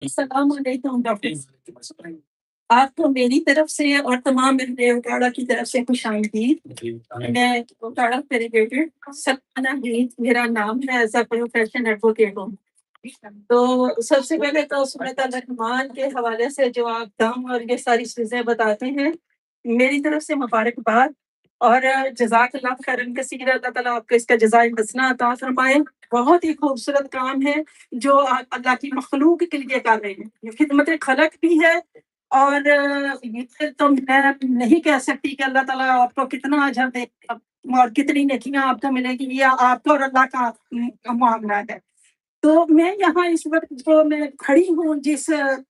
السلام علیکم ڈاکٹر، آپ کو میری طرف سے اور تمام میرے وکاڑا کی طرف سے خوش آمدید۔ میں وکاڑا فیریگیٹڈ سلمانہ حمید میرا نام ہے، ایز اے پروفیشن ایڈوکیٹ ہوں۔ تو سب سے پہلے تو سورۃ الرحمان کے حوالے سے جو آپ دم اور یہ ساری چیزیں بتاتے ہیں، میری طرف سے مبارکباد اور جزاک اللہ خیرن کثیر۔ اللہ تعالیٰ آپ کو اس کا جزائے حسنہ عطا فرمائے۔ بہت ہی خوبصورت کام ہے جو آپ اللہ کی مخلوق کے لیے کر رہے ہیں، یہ خدمت خلق بھی ہے۔ اور یہ تو میں نہیں کہہ سکتی کہ اللہ تعالیٰ آپ کو کتنا اجر دے گا اور کتنی نیکیاں آپ کو ملے گی، یہ آپ کو اور اللہ کا معاملہ ہے۔ تو میں یہاں اس وقت جو میں کھڑی ہوں، جس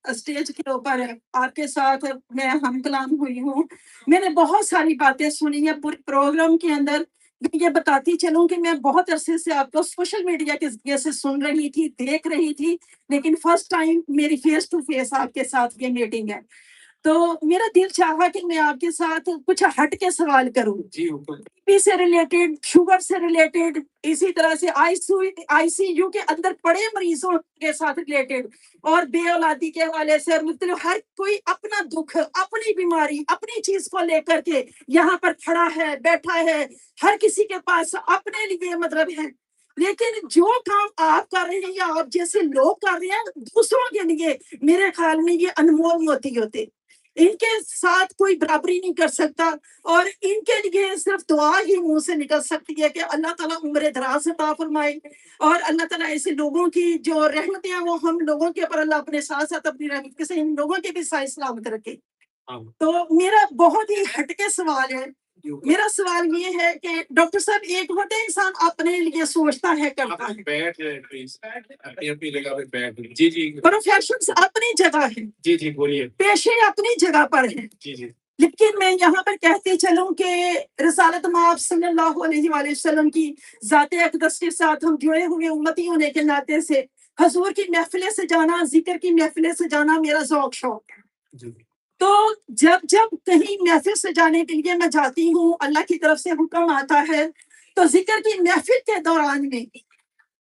اسٹیج کے اوپر آپ کے ساتھ میں ہم کلام ہوئی ہوں، میں نے بہت ساری باتیں سنی ہیں پورے پروگرام کے اندر۔ میں یہ بتاتی چلوں کہ میں بہت عرصے سے آپ کو سوشل میڈیا کے ذریعے سے سن رہی تھی، دیکھ رہی تھی، لیکن فرسٹ ٹائم میری فیس ٹو فیس آپ کے ساتھ یہ میٹنگ ہے۔ تو میرا دل چاہا کہ میں آپ کے ساتھ کچھ ہٹ کے سوال کروں، جی بی سے ریلیٹڈ، شوگر سے ریلیٹڈ، اسی طرح سے آئی سی یو کے اندر پڑے مریضوں کے ساتھ ریلیٹڈ، اور بے اولادی کے حوالے سے مختلف۔ ہر کوئی اپنا دکھ، اپنی بیماری، اپنی چیز کو لے کر کے یہاں پر کھڑا ہے، بیٹھا ہے، ہر کسی کے پاس اپنے لیے مطلب ہے۔ لیکن جو کام آپ کر رہے ہیں یا آپ جیسے لوگ کر رہے ہیں دوسروں کے لیے، میرے خیال میں یہ انمول موتی ہوتے، ان کے ساتھ کوئی برابری نہیں کر سکتا، اور ان کے لیے صرف دعا ہی منہ سے نکل سکتی ہے کہ اللہ تعالیٰ عمر دراز عطا فرمائے، اور اللہ تعالیٰ ایسے لوگوں کی جو رحمتیں ہیں وہ ہم لوگوں کے اوپر اللہ اپنے ساتھ ساتھ اپنی رحمت سے ان لوگوں کے بھی صحیح سلامت رکھے۔ تو میرا بہت ہی ہٹ کے سوال ہے، میرا سوال یہ ہے کہ ڈاکٹر صاحب، ایک ہوتا ہے انسان اپنے لیے سوچتا ہے، کرتا ہے، جی جی، پروفیشنز اپنی جگہ ہے، جی جی بولیے، پیشے اپنی جگہ پر ہیں، جی جی، لیکن میں یہاں پر کہتے چلوں کہ رسالت مآب صلی اللہ علیہ وآلہ وسلم کی ذات اقدس کے ساتھ ہم جڑے ہوئے امتی ہونے کے ناطے سے حضور کی محفلیں سے جانا، ذکر کی محفلیں سے جانا میرا ذوق شوق ہے۔ تو جب کہیں محفل سے جانے کے لیے میں جاتی ہوں، اللہ کی طرف سے حکم آتا ہے، تو ذکر کی محفل کے دوران میں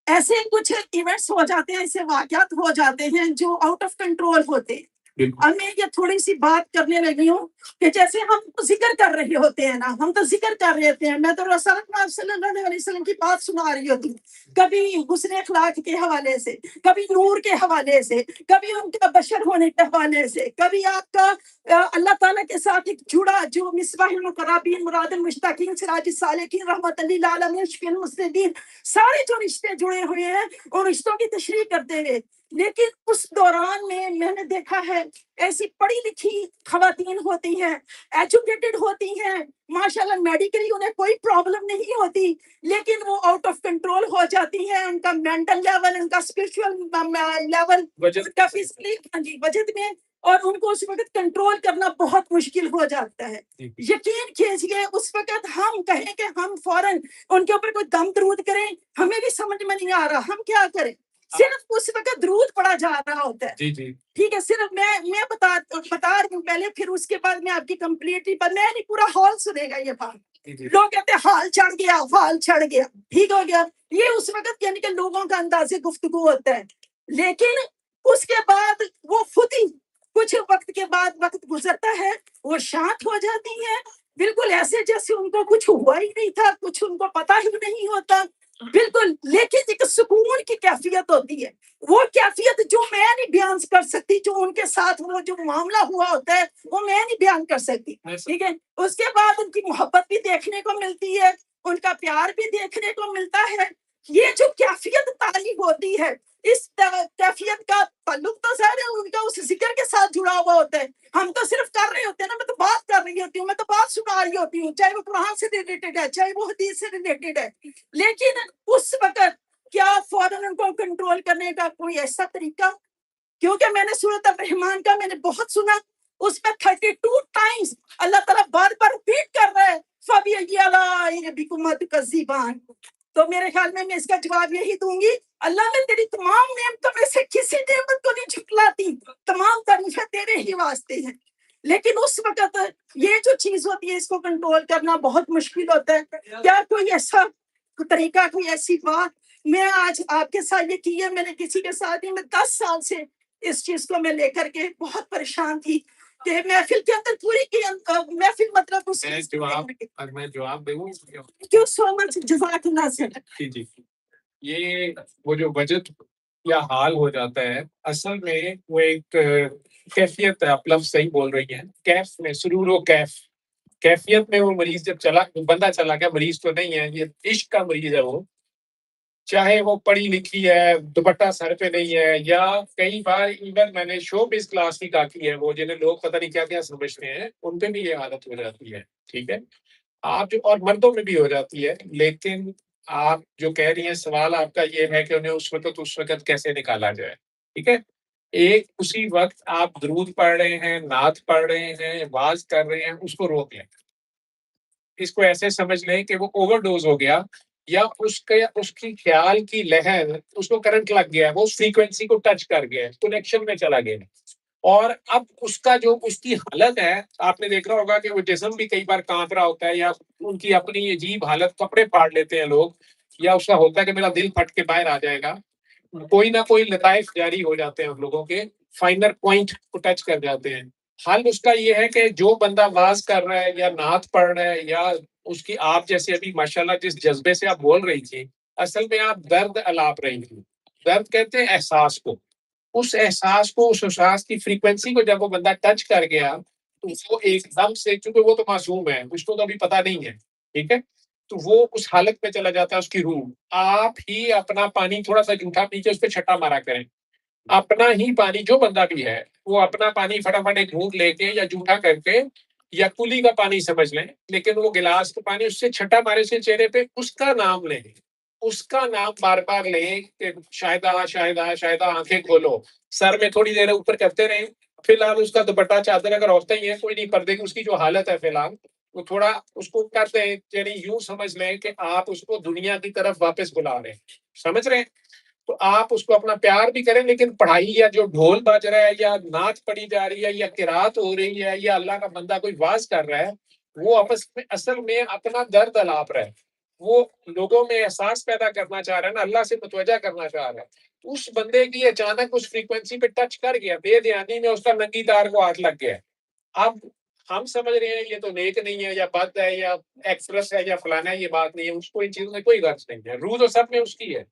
ایسے کچھ ایونٹس ہو جاتے ہیں، ایسے واقعات ہو جاتے ہیں جو آؤٹ آف کنٹرول ہوتے ہیں۔ اب میں یہ تھوڑی سی بات کرنے لگی ہوں کہ جیسے ہم تو ذکر کر رہے ہوتے ہیں نا، ہم تو ذکر کر رہے ہوتے ہیں، میں تو رسول اللہ صلی اللہ علیہ وسلم کی بات سنا رہی ہوتی ہوں، کبھی حسن اخلاق کے حوالے سے، کبھی نور کے حوالے سے، کبھی ان کا بشر ہونے کے حوالے سے، کبھی آپ کا اللہ تعالیٰ کے ساتھ ایک جڑا جو مصباح المقربین، مراد المشتاقین، سراج السالکین، رحمت للعالمین، شفیع المسلمین، سارے جو رشتے جڑے ہوئے ہیں ان رشتوں کی تشریح کرتے ہوئے، لیکن اس دوران میں نے دیکھا ہے ایسی پڑھی لکھی خواتین ہوتی ہیں، ایجوکیٹڈ ہوتی ہیں، ماشاءاللہ میڈیکلی انہیں کوئی پرابلم نہیں ہوتی، لیکن وہ آؤٹ آف کنٹرول ہو جاتی ہیں، ان کا مینٹل لیول، ان کا اسپرچل لیول، ان کا فزیکلی، ہاں جی، وجد میں، اور ان کو اس وقت کنٹرول کرنا بہت مشکل ہو جاتا ہے۔ یقین کیجیے اس وقت ہم کہیں کہ ہم فوراً ان کے اوپر کوئی دم درود کریں، ہمیں بھی سمجھ میں نہیں آ رہا ہم کیا کریں، صرف اس وقت درود پڑا جا رہا ہوتا ہے، جی جی، ٹھیک ہے، صرف میں بتا رہی ہوں پہلے، پھر اس کے بعد میں آپ کی کمپلیٹلی پر میں نہیں، پورا ہال سنے گا یہ بات، لوگ کہتے ہیں حال چڑھ گیا، حال چڑھ گیا، ٹھیک ہو گیا، یہ اس وقت یعنی کہ لوگوں کا انداز گفتگو ہوتا ہے، لیکن اس کے بعد وہ خود ہی کچھ وقت کے بعد وقت گزرتا ہے، وہ شانت ہو جاتی ہیں، بالکل ایسے جیسے ان کو کچھ ہوا ہی نہیں تھا، کچھ ان کو پتا ہی نہیں ہوتا، بالکل، لیکن ایک سکون کی کیفیت ہوتی ہے، وہ کیفیت جو میں نہیں بیان کر سکتی، جو ان کے ساتھ وہ جو معاملہ ہوا ہوتا ہے وہ میں نہیں بیان کر سکتی، ٹھیک ہے، اس کے بعد ان کی محبت بھی دیکھنے کو ملتی ہے، ان کا پیار بھی دیکھنے کو ملتا ہے، یہ جو کیفیت تعلیم ہوتی ہے، اس کیفیت کا تعلق تو ظاہر ہے ان کا اس ذکر کے ساتھ جڑا ہوا ہوتا ہے، ہم تو صرف کر رہے ہوتے ہیں نا، میں تو بات کر رہی ہوتی ہوں، میں تو بات سنا رہی ہوتی ہوں، چاہے وہ قرآن سے ریلیٹڈ ہے، چاہے وہ حدیث سے ریلیٹڈ ہے، لیکن اس وقت کیا فوراً ان کو کنٹرول کرنے کا کوئی ایسا طریقہ؟ کیونکہ میں نے سورۃ الرحمان کا میں نے بہت سنا، اس میں 32 ٹائمز اللہ تعالیٰ بار بار ریپیٹ کر رہا ہے، فَبِأَيِّ آلَاءِ رَبِّكُمَا تُكَذِّبَانِ۔ تو میرے خیال میں اس کا جواب یہی دوں گی، اللہ نے تیری تمام نعمتوں میں سے کسی نعمت کو نہیں جھٹلاتی، تمام تعریفیں تیرے ہی واسطے ہیں، لیکن اس وقت یہ جو چیز ہوتی ہے اس کو کنٹرول کرنا بہت مشکل ہوتا ہے۔ کیا کوئی ایسا طریقہ، کوئی ایسی بات؟ میں آج آپ کے ساتھ یہ کی ہے، میں نے کسی کے ساتھ ہی، میں 10 سال سے اس چیز کو میں لے کر کے بہت پریشان تھی کہ محفل کے اندر پوری کی محفل مطلب اس میں جواب دوں جو سو مچ جزاک اللہ خیر. جی یہ وہ جو بجٹ یا حال ہو جاتا ہے اصل میں وہ ایک کیفیت ہے. آپ لفظ صحیح بول رہی ہیں. کیف میں سرور و کیفیت میں وہ مریض جب بندہ چلا گیا، مریض تو نہیں ہے، یہ عشق کا مریض ہے. وہ چاہے وہ پڑھی لکھی ہے، دوپٹہ سر پہ نہیں ہے، یا کئی بار ایون میں نے شو بیس کلاس کی کاکی ہے، وہ جنہیں لوگ پتہ نہیں کیا کیا سمجھتے ہیں، ان پہ بھی یہ عادت ہو جاتی ہے. ٹھیک ہے، آپ اور مردوں میں بھی ہو جاتی ہے. لیکن آپ جو کہہ رہی ہیں سوال آپ کا یہ ہے کہ انہیں اس وقت کیسے نکالا جائے. ٹھیک ہے، ایک اسی وقت آپ درود پڑھ رہے ہیں، نعت پڑھ رہے ہیں، واز کر رہے ہیں، اس کو روک لیں. اس کو ایسے سمجھ لیں کہ وہ اوور ڈوز ہو گیا، یا اس کی خیال کی لہر، اس کو کرنٹ لگ گیا، وہ فریکوینسی کو ٹچ کر گیا، کنیکشن میں چلا گیا. اور اب اس کا جو اس کی حالت ہے، آپ نے دیکھا ہوگا کہ وہ جسم بھی کئی بار کانپ رہا ہوتا ہے، یا ان کی اپنی عجیب حالت، کپڑے پھاڑ لیتے ہیں لوگ، یا اس کا ہوتا ہے کہ میرا دل پھٹ کے باہر آ جائے گا. کوئی نہ کوئی لطائف جاری ہو جاتے ہیں ہم لوگوں کے، فائنر پوائنٹ کو ٹچ کر جاتے ہیں. حل اس کا یہ ہے کہ جو بندہ واز کر رہا ہے یا نعت پڑھ رہا ہے، یا اس کی آپ جیسے ابھی ماشاءاللہ جس جذبے سے آپ بول رہی تھی، اصل میں آپ درد الاپ رہی تھی. درد کہتے ہیں احساس کو. اس احساس کو، اس احساس کی فریکوینسی کو جب وہ بندہ ٹچ کر گیا تو وہ ایک دم سے، چونکہ وہ تو معصوم ہے، اس کو تو ابھی پتہ نہیں ہے. ٹھیک ہے، تو وہ اس حالت میں چلا جاتا ہے اس کی روح. آپ ہی اپنا پانی تھوڑا سا جھوٹا پی کے اس پہ چھٹا مارا کریں. اپنا ہی پانی، جو بندہ بھی ہے وہ اپنا پانی فٹافٹ ایک گھونٹ لے کے یا جھوٹا کر کے، یا کلی کا پانی سمجھ لیں، لیکن وہ گلاس کا پانی اس سے چھٹا مارے سے چہرے پہ، اس کا نام لیں، اس کا نام بار بار لیں کہ شاہدہ شاہدہ شاہدہ، آنکھیں کھولو. سر میں تھوڑی دیر اوپر کرتے رہیں. فی الحال اس کا دوپٹہ چادر اگر عورتیں ہی ہیں کوئی نہیں، پردے کی اس کی جو حالت ہے فی الحال وہ تھوڑا اس کو کرتے ہیں، یعنی یوں سمجھ لیں کہ آپ اس کو دنیا کی طرف واپس بلا رہے ہیں. سمجھ رہے ہیں؟ تو آپ اس کو اپنا پیار بھی کریں، لیکن پڑھائی یا جو ڈھول بج رہا ہے، یا نعت پڑھی جا رہی ہے، یا قرات ہو رہی ہے، یا اللہ کا بندہ کوئی واز کر رہا ہے، وہ آپس میں اصل میں اپنا درد الاپ رہا ہے. وہ لوگوں میں احساس پیدا کرنا چاہ رہا ہے نا، اللہ سے متوجہ کرنا چاہ رہا ہے. اس بندے کی اچانک اس فریکوینسی پہ ٹچ کر گیا، بے دھیانی میں اس کا ننگی تار کو ہاتھ لگ گیا. اب ہم سمجھ رہے ہیں یہ تو نیک نہیں ہے، یا بد ہے، یا ایکسپریس ہے، یا فلانا ہے. یہ بات نہیں ہے، اس کو ان چیزوں میں کوئی غرض نہیں ہے. روح تو سب میں اس کی ہے.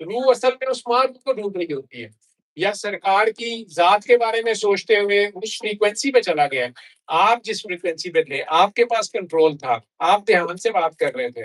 روح اصل میں اس مارگ کو ڈھونڈ رہی ہوتی ہے، یا سرکار کی ذات کے بارے میں سوچتے ہوئے اس فریکوینسی پہ چلا گیا. آپ جس فریکوینسی پہ تھے، آپ کے پاس کنٹرول تھا، آپ دھیان سے بات کر رہے تھے.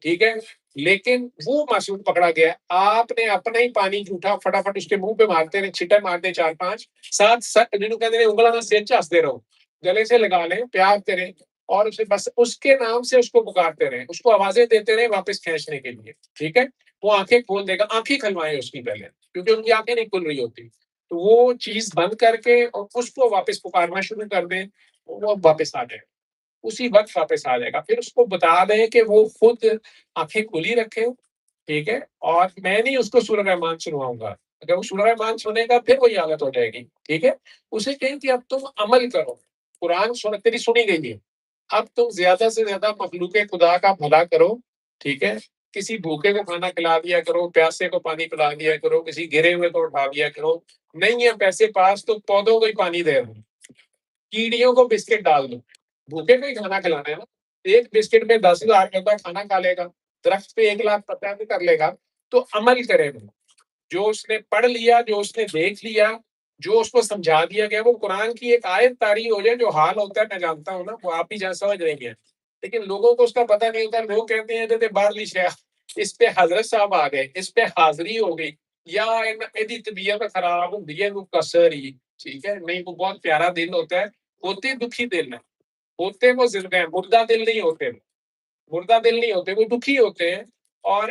ٹھیک ہے، لیکن وہ معصوم پکڑا گیا. آپ نے اپنا ہی پانی جھوٹا فٹافٹ اس کے منہ پہ مارتے رہے، چھٹے مارتے 4-5 ساتھ، جنہوں کہتے ہیں انگلوں سے چاس دے رہو، گلے سے لگا لیں، پیار کریں، اور اسے بس اس کے نام سے اس کو پکارتے رہیں، اس کو آوازیں دیتے رہیں واپس کھینچنے کے لیے. ٹھیک ہے، وہ آنکھیں کھول دے گا. آنکھیں کھلوائیں اس کی پہلے، کیونکہ ان کی آنکھیں نہیں کھل رہی ہوتی. تو وہ چیز بند کر کے اور اس کو واپس پکارنا شروع کر دیں، وہ واپس آ جائے، اسی وقت واپس آ جائے گا. پھر اس کو بتا دیں کہ وہ خود آنکھیں کھلی رکھے. ٹھیک ہے، اور میں نہیں اس کو سورہ رحمان سنواؤں گا. اگر وہ سورہ رحمان سنے گا پھر وہی حالت ہو جائے گی. ٹھیک ہے، اسے کہیں کہ اب تم عمل کرو، قرآن تیری سنی گئی ہے، اب تم زیادہ سے زیادہ مخلوق خدا کا بھلا کرو. ٹھیک ہے، کسی بھوکے کو کھانا کھلا دیا کرو، پیاسے کو پانی پلا دیا کرو، کسی گرے ہوئے کو اٹھا دیا کرو. نہیں ہے پیسے پاس تو پودوں کو ہی پانی دے دو، کیڑیوں کو بسکٹ ڈال دو. بھوکے کو ہی کھانا کھلانا ہے نا. ایک بسکٹ میں 10,000 بندہ کھانا کھا لے گا، درخت پہ 1,00,000 پتا بھی کر لے گا. تو عمل کرے وہ، جو اس نے پڑھ لیا، جو اس نے دیکھ لیا، جو اس کو سمجھا دیا گیا. وہ قرآن کی ایک آیت طاری ہو جائے، جو حال ہوتا ہے میں جانتا ہوں نا، وہ آپ بھی جہاں سمجھ رہی ہیں، لیکن لوگوں کو اس کا پتہ نہیں ہوتا. لوگ کہتے ہیں جیسے باہرلی شیخ، اس پہ حضرت صاحب آ گئے، اس پہ حاضری ہو گئی، یا ایدی طبیعت خراب ہوندی ہے وہ کسر ہی. ٹھیک ہے، نہیں، وہ بہت پیارا دل ہوتا ہے. ہوتے دکھی دل ہے، ہوتے وہ زندہ ہیں، مردہ دل نہیں ہوتے. مردہ دل نہیں ہوتے، وہ دکھی ہوتے ہیں. اور